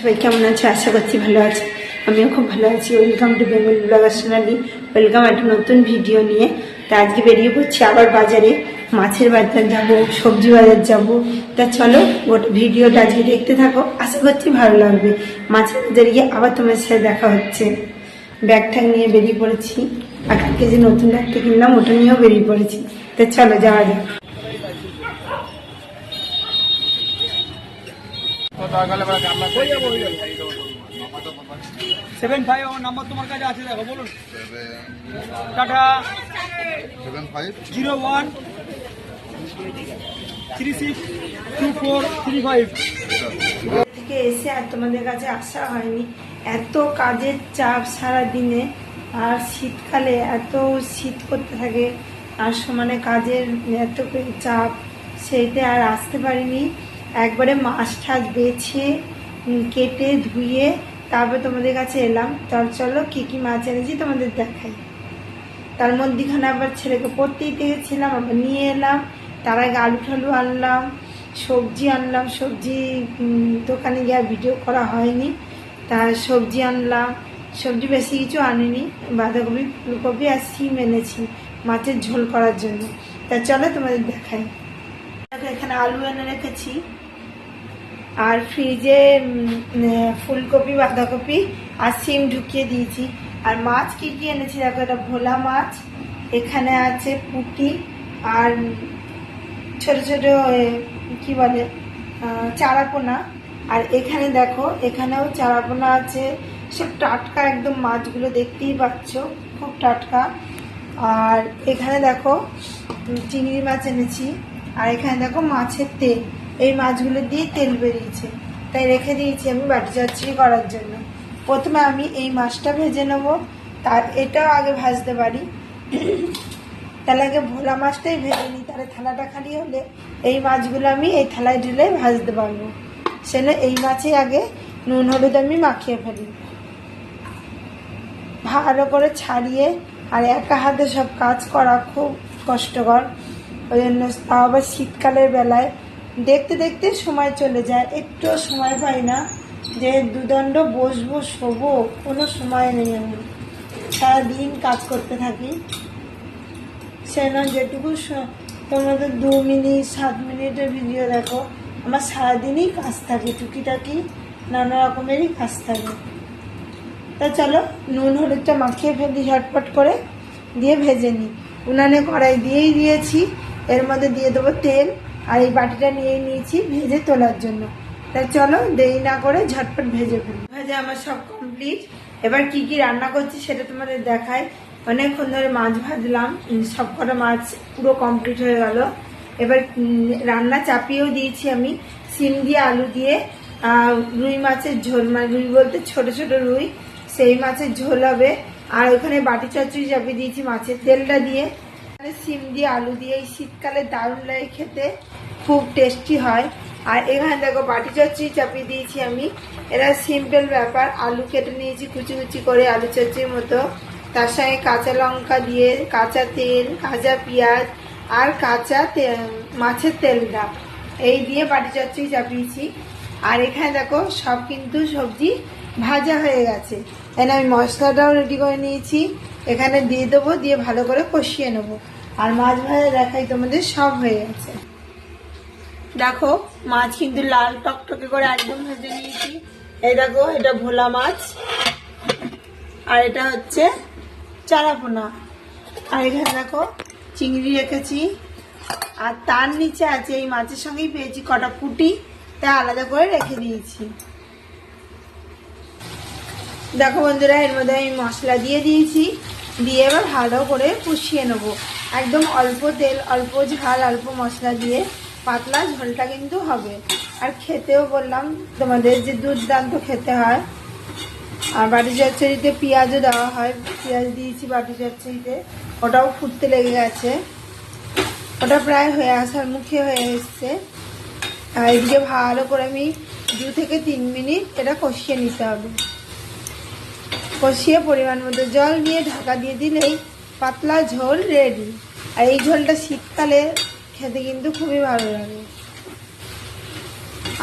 সবাই কেমন আছে? আশা করছি ভালো আছে। আমিও খুব ভালো আছি। Welcome to Bengal blogger Sonali. Welcome একটা নতুন ভিডিও নিয়ে। তা আজকে বেরিয়ে পড়ছি আবার বাজারে, মাছের বাজার যাব, সবজি বাজার যাব। তা চলো গোটা ভিডিওটা আজকে দেখতে থাকো, আশা করছি ভালো লাগবে। মাছের বাজারে গিয়ে আবার তোমার সাথে দেখা হচ্ছে। ব্যাগ ঠ্যাগ নিয়ে বেরিয়ে পড়েছি। 8 কেজি নতুন ব্যাগটা কিনলাম, ওটা নিয়েও বেরিয়ে পড়েছি। তা চলো যাওয়া যাক। 75 আমার নাম্বার তোমার কাছে আছে, দেখো বলুন। টাটা 01 362435 থেকে এসে আর তোমাদের কাছে আসা হয়নি। এত কাজের চাপ সারা দিনে, আর শীতকালে এত শীত করতে থাকে, আর সমানে কাজের এত চাপ, সেইতে আর আসতে পারিনি। একবারে মাছ ঠাছ বেছে কেটে ধুয়ে তারপর তোমাদের কাছে এলাম। চলো কি কি মাছ এনেছি তোমাদের দেখাই। তার মধ্যেখানে আবার ছেলেকে পড়তে দিতে গেছিলাম, আবার নিয়ে এলাম। তার আগে আলু ঠালু আনলাম, সবজি আনলাম। সবজি দোকানে গিয়ে আর ভিডিও করা হয়নি। তার সবজি আনলাম, সবজি বেশি কিছু আনিনি, বাঁধাকপি ফুলকপি আর শিম এনেছি মাছের ঝোল করার জন্য। তা চলো তোমাদের দেখাই। এখানে আলু এনে রেখেছি, আর ফ্রিজে ফুলকপি বাঁধাকপি আর শিম ঢুকিয়ে দিয়েছি। আর মাছ কি কি এনেছি দেখো, এটা ভোলা মাছ, এখানে আছে পুঁটি, আর ছোট ছোট কি বলে চারাপোনা। আর এখানে দেখো, এখানেও চারাপোনা আছে। সব টাটকা একদম মাছগুলো, দেখতেই পাচ্ছ খুব টাটকা। আর এখানে দেখো চিংড়ি মাছ এনেছি। আর এখানে দেখো মাছের তেল, এই মাছগুলো দিয়ে তেল বেরিয়েছে, তাই রেখে দিয়েছি আমি বাটি চচ্চড়ি করার জন্য। প্রথমে আমি এই মাছটা ভেজে নেব, তার এটাও আগে ভাজতে পারি। তাহলে আগে ভোলা মাছটাই ভেজে নিই, তাহলে থালাটা খালি হলে এই মাছগুলো আমি এই থালায় ঢেলে ভাজতে পারবো। সেজন্য এই মাছেই আগে নুন হলুদ আমি মাখিয়ে ফেলি, ভালো করে ছাড়িয়ে। আর একা হাতে সব কাজ করা খুব কষ্টকর, ওই জন্য তাও আবার শীতকালের বেলায় দেখতে দেখতে সময় চলে যায়, একটুও সময় পাই না যে দুদণ্ড বসবো শোবো, কোনো সময় নেই। আমি সারাদিন কাজ করতে থাকি, সেজন্য যেটুকু তোমাদের 2 মিনিট 7 মিনিটের ভিডিও দেখো, আমার সারাদিনই কাজ থাকে, টুকিটাকি নানা রকমেরই কাজ থাকে। তা চলো নুন হলুদটা মাখিয়ে ফেলি ঝটপট করে, দিয়ে ভেজে নিই। উনানে কড়াই দিয়েই দিয়েছি, এর মধ্যে দিয়ে দেবো তেল। আর এই বাটিটা নিয়ে নিয়েছি ভেজে তোলার জন্য। তাই চলো দেরি না করে ঝটপট ভেজে ফেলি। ভেজে আমার সব কমপ্লিট। এবার কি কি রান্না করছি সেটা তোমাদের দেখাই। অনেকক্ষণ ধরে মাছ ভাজলাম, সব কটা মাছ পুরো কমপ্লিট হয়ে গেল। এবার রান্না চাপিয়েও দিয়েছি আমি, শিম দিয়ে আলু দিয়ে রুই মাছের ঝোল, মানে রুই বলতে ছোট ছোট রুই, সেই মাছের ঝোল হবে। আর ওখানে বাটি চচ্চড়ি চাপিয়ে দিয়েছি মাছের তেলটা দিয়ে। শিম দিয়ে আলু দিয়ে এই শীতকালে দারুণ লাগে খেতে, খুব টেস্টি হয়। আর এখানে দেখো বাটি চচ্চড়ি চাপিয়ে দিয়েছি আমি। এটা সিম্পল ব্যাপার, আলু কেটে নিয়েছি কুচি কুচি করে আলু চচ্চড়ির মতো, তার সঙ্গে কাঁচা লঙ্কা দিয়ে, কাঁচা তেল, কাঁচা পেঁয়াজ আর কাঁচা মাছের তেলটা, এই দিয়ে বাটি চচ্চড়ি চাপিয়েছি। আর এখানে দেখো সব কিন্তু সবজি ভাজা হয়ে গেছে, এখানে আমি মশলাটাও রেডি করে নিয়েছি, এখানে দিয়ে দেবো, দিয়ে ভালো করে কষিয়ে নেবো। আর মাছ ভাজা দেখাই তোমাদের, সব হয়ে গেছে। দেখো মাছ কিন্তু লাল টকটকে করে একদম ভেজে নিয়েছি। এই দেখো এটা ভোলা মাছ, আর এটা হচ্ছে চারাপোনা। আর এখানে দেখো চিংড়ি রেখেছি, আর তার নিচে আছে এই মাছের সঙ্গেই পেয়েছি কটা পুঁটি, তাই আলাদা করে রেখে দিয়েছি। দেখো বন্ধুরা, এর মধ্যে আমি মশলা দিয়ে দিয়েছি, দিয়ে এবার ভালো করে কষিয়ে নেবো। একদম অল্প তেল, অল্প ঝাল, অল্প মশলা দিয়ে পাতলা ঝোলটা কিন্তু হবে। আর খেতেও বললাম তোমাদের যে দুর্দান্ত খেতে হয়। আর বাটি চচ্চড়িতে পেঁয়াজও দেওয়া হয়, পেঁয়াজ দিয়েছি বাটি চচ্চড়িতে, ওটাও ফুটতে লেগে গেছে, ওটা প্রায় হয়ে আসার মুখে হয়ে এসছে। আর এদিকে ভালো করে আমি 2 থেকে 3 মিনিট এটা কষিয়ে নিতে হবে। কষিয়ে পরিমাণ মতো জল দিয়ে ঢাকা দিয়ে দিলেই পাতলা ঝোল রেডি। আর এই ঝোলটা শীতকালে খেতে কিন্তু খুবই ভালো লাগে।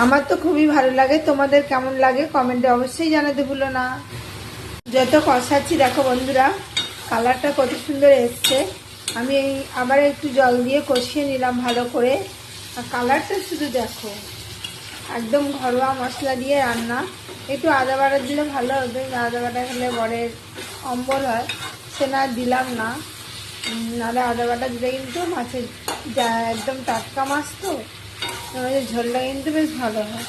আমার তো খুবই ভালো লাগে, তোমাদের কেমন লাগে কমেন্টে অবশ্যই জানাতে ভুলো না। যত কষাচ্ছি দেখো বন্ধুরা কালারটা কত সুন্দর এসছে। আমি আবার একটু জল দিয়ে কষিয়ে নিলাম ভালো করে। আর কালারটা শুধু দেখো, একদম ঘরোয়া মশলা দিয়ে রান্না। একটু আদা বাটা দিলে ভালো হবে, আদা বাটা খেলে বরের অম্বল হয়, সে না দিলাম না। নাহলে আদা বাটা দিলে কিন্তু মাছের যা একদম টাটকা মাছ তো আমাদের ঝোলটা কিন্তু বেশ ভালো হয়।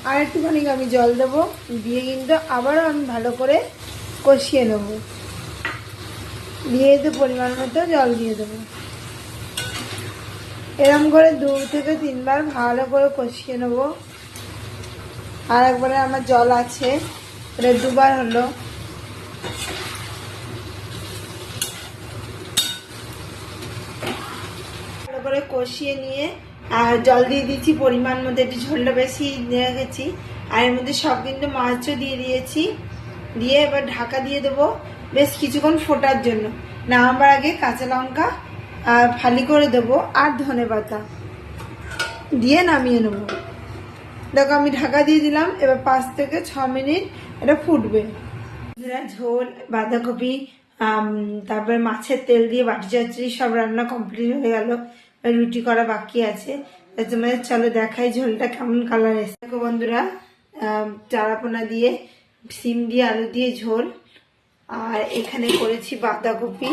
আর একটুখানি আমি জল দেবো, দিয়ে কিন্তু আবারও আমি ভালো করে কষিয়ে নেবো, দিয়ে তো পরিমাণ মতো জল দিয়ে দেবো। এরম করে 2 থেকে 3 বার ভালো করে কষিয়ে নেবো। আর একবারে আমার জল আছে, এটা 2 বার হলো। ভালো করে কষিয়ে নিয়ে আর জল দিয়ে দিচ্ছি পরিমাণ মতো, একটু ঝোলটা বেশি দিয়ে গেছি। আর এর মধ্যে সব কিন্তু মাছও দিয়ে দিয়েছি, দিয়ে এবার ঢাকা দিয়ে দেবো বেশ কিছুক্ষণ ফোটার জন্য। নামাবার আগে কাঁচা লঙ্কা ফালি করে দেবো আর ধনেপাতা দিয়ে নামিয়ে নেবো। দেখো আমি ঢাকা দিয়ে দিলাম, এবার 5 থেকে 6 মিনিট এটা ফুটবে। ঝোল, বাঁধাকপি, তারপরে মাছের তেল দিয়ে বাটি চচ্চড়ি সব রান্না কমপ্লিট হয়ে গেল। রুটি করা বাকি আছে, তোমাদের চলো দেখাই ঝোলটা কেমন কালার এসে। দেখো বন্ধুরা চারাপোনা দিয়ে সিম দিয়ে আলু দিয়ে ঝোল, আর এখানে করেছি বাঁধাকপি,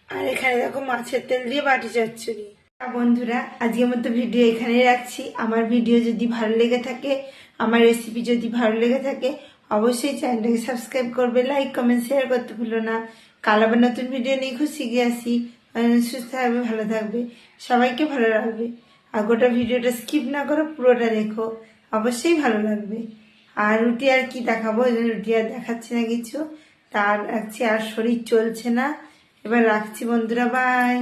আর এখানে দেখো মাছের তেল দিয়ে বাটি চচ্চড়ি। বন্ধুরা আজকের মতো ভিডিও এখানেই রাখছি। আমার ভিডিও যদি ভালো লেগে থাকে, আমার রেসিপি যদি ভালো লেগে থাকে, অবশ্যই চ্যানেলটাকে সাবস্ক্রাইব করবে, লাইক কমেন্ট শেয়ার করতে ভুলো না। কাল আবার নতুন ভিডিও নিয়ে খুব শিখে আসি। সুস্থ থাকবে, ভালো থাকবে, সবাইকে ভালো রাখবে। আর গোটা ভিডিওটা স্কিপ না করো, পুরোটা দেখো, অবশ্যই ভালো লাগবে। আর রুটি আর কি দেখাবো, রুটি আর দেখাচ্ছি না কিছু, তার রাখছি। আর শরীর চলছে না, এবার রাখছি বন্ধুরা, বাই।